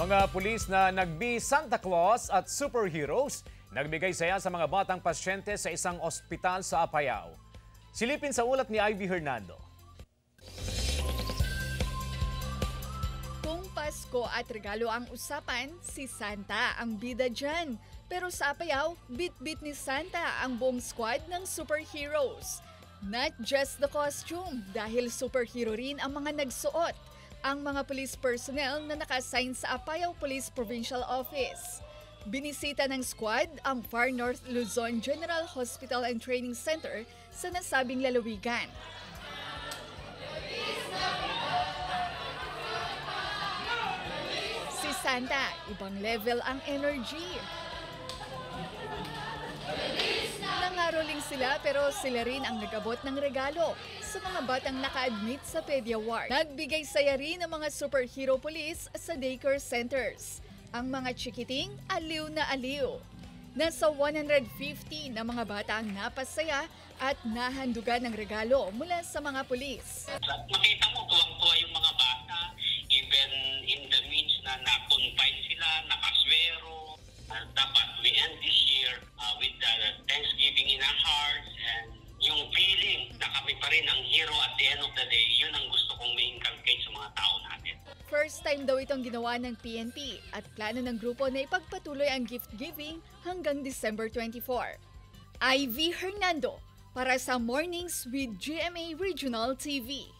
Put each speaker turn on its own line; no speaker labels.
Mga pulis na nagbi Santa Claus at superheroes nagbigay saya sa mga batang pasyente sa isang ospital sa Apayao. Silipin sa ulat ni Ivy Hernando.
Kung Pasko at regalo ang usapan, si Santa ang bida dyan. Pero sa Apayao, bit-bit ni Santa ang buong squad ng superheroes. Not just the costume, dahil superhero rin ang mga nagsuot. Ang mga police personnel na naka-assign sa Apayao Police Provincial Office. Binisita ng squad ang Far North Luzon General Hospital and Training Center sa nasabing lalawigan. Si Santa, ibang level ang energy. Nangaroling sila pero sila rin ang nag-abot ng regalo sa mga batang naka-admit sa Pedia Ward. Nagbigay saya rin ang mga superhero police sa daycare centers. Ang mga chikiting, aliw na aliw. Nasa 150 na mga bata ang napasaya at nahandugan ng regalo mula sa mga pulis.
Makita mo, tuwang-tuwa yung mga bata, even in the midst na na-confine sila, nakaswero. Dapat we end this year with the Thanksgiving in our hearts and yung feeling na kami pa rin ang hero at the end of the day, yun ang gusto kong ma-inculcate sa mga tao natin.
First time daw itong ginawa ng PNP at plano ng grupo na ipagpatuloy ang gift giving hanggang December 24. Ivy Hernando para sa Mornings with GMA Regional TV.